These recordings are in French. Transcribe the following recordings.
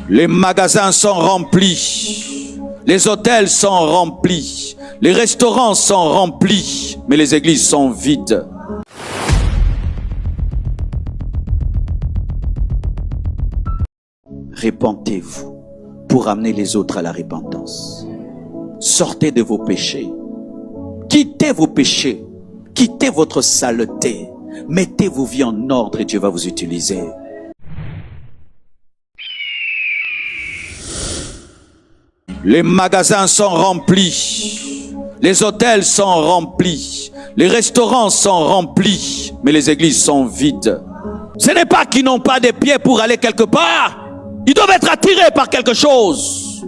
Les magasins sont remplis, les hôtels sont remplis, les restaurants sont remplis, mais les églises sont vides. Répentez-vous pour amener les autres à la repentance. Sortez de vos péchés. Quittez vos péchés. Quittez votre saleté. Mettez vos vies en ordre et Dieu va vous utiliser. Les magasins sont remplis. Les hôtels sont remplis. Les restaurants sont remplis. Mais les églises sont vides. Ce n'est pas qu'ils n'ont pas des pieds pour aller quelque part. Ils doivent être attirés par quelque chose.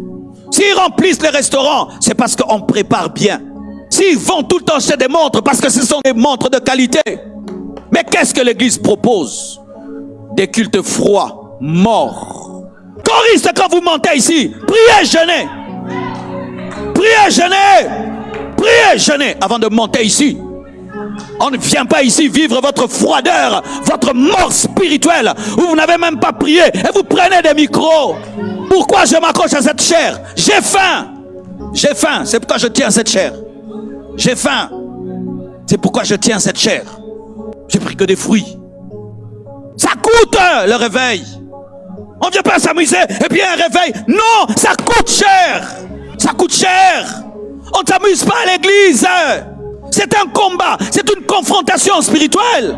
S'ils remplissent les restaurants, c'est parce qu'on prépare bien. S'ils vont tout le temps chez des montres, parce que ce sont des montres de qualité. Mais qu'est-ce que l'église propose? Des cultes froids, morts. Choristes, quand vous montez ici, priez, jeûnez. Priez, jeûnez. Priez, jeûnez avant de monter ici. On ne vient pas ici vivre votre froideur, votre mort spirituelle, où vous n'avez même pas prié et vous prenez des micros. Pourquoi je m'accroche à cette chair? J'ai faim. J'ai faim, c'est pourquoi je tiens cette chair. J'ai faim, c'est pourquoi je tiens cette chair. J'ai pris que des fruits. Ça coûte le réveil. On ne vient pas s'amuser et puis un réveil. Non, ça coûte cher. Ça coûte cher. On ne s'amuse pas à l'église. C'est un combat, c'est une confrontation spirituelle.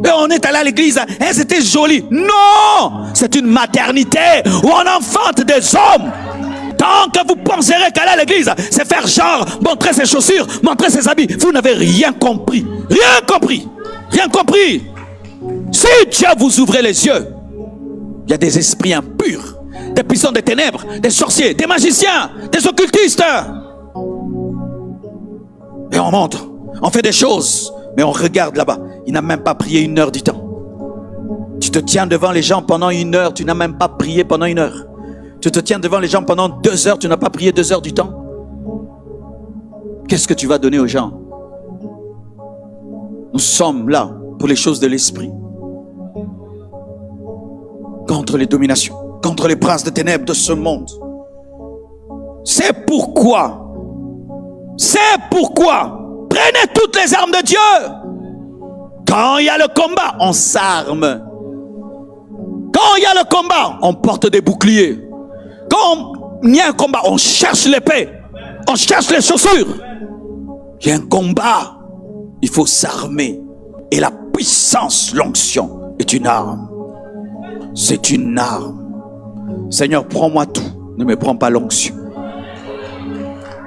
Et on est allé à l'église, et c'était joli. Non, c'est une maternité où on enfante des hommes. Tant que vous penserez qu'aller à l'église, c'est faire genre, montrer ses chaussures, montrer ses habits, vous n'avez rien compris. Rien compris. Rien compris. Si Dieu vous ouvrait les yeux, il y a des esprits impurs, des puissants des ténèbres, des sorciers, des magiciens, des occultistes. Et on monte, on fait des choses, mais on regarde là-bas. Il n'a même pas prié 1 heure du temps. Tu te tiens devant les gens pendant 1 heure, tu n'as même pas prié pendant 1 heure. Tu te tiens devant les gens pendant 2 heures, tu n'as pas prié 2 heures du temps. Qu'est-ce que tu vas donner aux gens? Nous sommes là pour les choses de l'esprit. Contre les dominations, contre les princes de ténèbres de ce monde. C'est pourquoi, prenez toutes les armes de Dieu. Quand il y a le combat, on s'arme. Quand il y a le combat, on porte des boucliers. Quand il y a un combat, on cherche l'épée. On cherche les chaussures. Il y a un combat. Il faut s'armer. Et la puissance, l'onction, est une arme. C'est une arme. Seigneur, prends-moi tout. Ne me prends pas l'onction.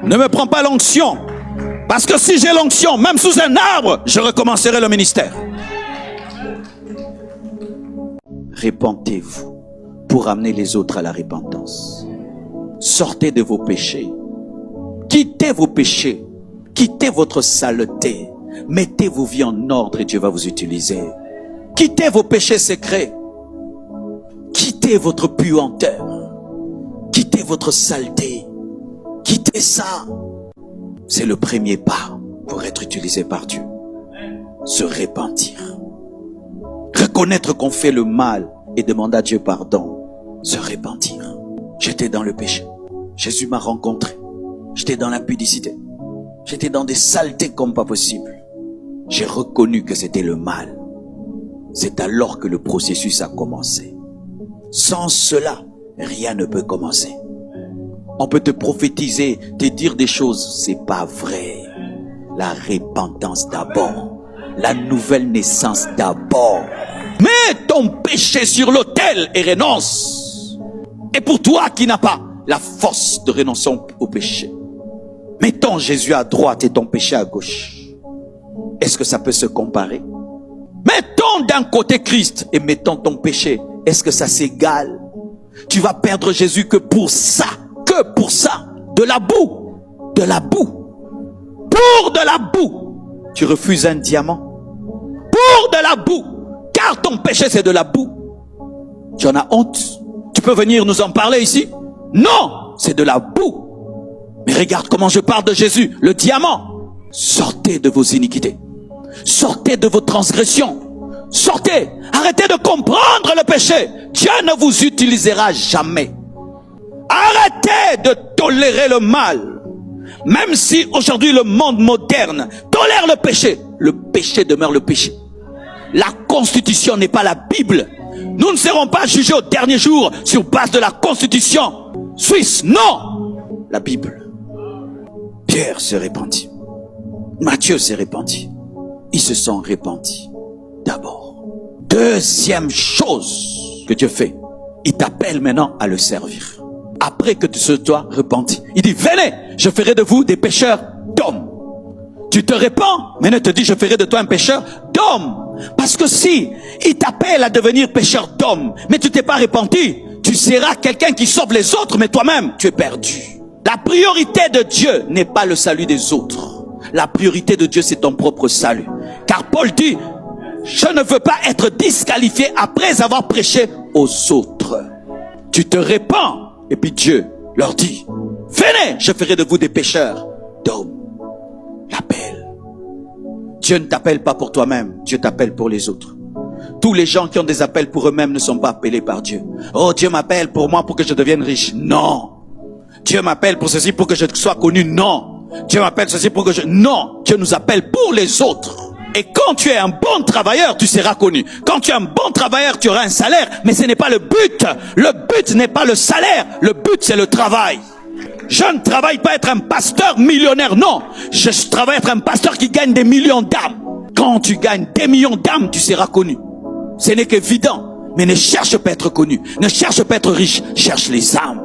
Ne me prends pas l'onction. Parce que si j'ai l'onction, même sous un arbre, je recommencerai le ministère. Répentez-vous pour amener les autres à la repentance. Sortez de vos péchés. Quittez vos péchés. Quittez votre saleté. Mettez vos vies en ordre et Dieu va vous utiliser. Quittez vos péchés secrets. Quittez votre puanteur. Quittez votre saleté. Quittez ça. C'est le premier pas pour être utilisé par Dieu. Se repentir. Reconnaître qu'on fait le mal et demander à Dieu pardon. Se repentir. J'étais dans le péché. Jésus m'a rencontré. J'étais dans l'impudicité. J'étais dans des saletés comme pas possible. J'ai reconnu que c'était le mal. C'est alors que le processus a commencé. Sans cela, rien ne peut commencer. On peut te prophétiser, te dire des choses, c'est pas vrai. La repentance d'abord, la nouvelle naissance d'abord. Mets ton péché sur l'autel et renonce. Et pour toi qui n'as pas la force de renoncer au péché, mettons Jésus à droite et ton péché à gauche. Est-ce que ça peut se comparer? Mettons d'un côté Christ et mettons ton péché. Est-ce que ça s'égale? Tu vas perdre Jésus que pour ça. Que pour ça. De la boue. De la boue. Pour de la boue. Tu refuses un diamant. Pour de la boue. Car ton péché c'est de la boue. Tu en as honte? Tu peux venir nous en parler ici? Non, c'est de la boue. Mais regarde comment je parle de Jésus, le diamant. Sortez de vos iniquités. Sortez de vos transgressions. Sortez. Arrêtez de comprendre le péché. Dieu ne vous utilisera jamais. Arrêtez de tolérer le mal. Même si aujourd'hui le monde moderne tolère le péché demeure le péché. La Constitution n'est pas la Bible. Nous ne serons pas jugés au dernier jour sur base de la Constitution suisse. Non! La Bible. Pierre se répandit. Matthieu s'est répandu. Ils se sont répandus d'abord. Deuxième chose que Dieu fait, il t'appelle maintenant à le servir. Après que tu se sois repenti, il dit, venez, je ferai de vous des pêcheurs d'hommes. Tu te répands, maintenant te dit, je ferai de toi un pêcheur d'hommes. Parce que si il t'appelle à devenir pêcheur d'hommes, mais tu t'es pas repenti, tu seras quelqu'un qui sauve les autres, mais toi-même, tu es perdu. La priorité de Dieu n'est pas le salut des autres. La priorité de Dieu, c'est ton propre salut. Car Paul dit, je ne veux pas être disqualifié après avoir prêché aux autres. Tu te répands, et puis Dieu leur dit, venez, je ferai de vous des pêcheurs d'hommes. L'appel. Dieu ne t'appelle pas pour toi-même, Dieu t'appelle pour les autres. Tous les gens qui ont des appels pour eux-mêmes ne sont pas appelés par Dieu. Oh, Dieu m'appelle pour moi pour que je devienne riche. Non. Dieu m'appelle pour ceci pour que je sois connu. Non. Dieu m'appelle ceci pour que je... Non. Dieu nous appelle pour les autres. Et quand tu es un bon travailleur, tu seras connu. Quand tu es un bon travailleur, tu auras un salaire. Mais ce n'est pas le but. Le but n'est pas le salaire. Le but, c'est le travail. Je ne travaille pas être un pasteur millionnaire, non. Je travaille être un pasteur qui gagne des millions d'âmes. Quand tu gagnes des millions d'âmes, tu seras connu. Ce n'est qu'évident. Mais ne cherche pas à être connu. Ne cherche pas à être riche. Cherche les âmes.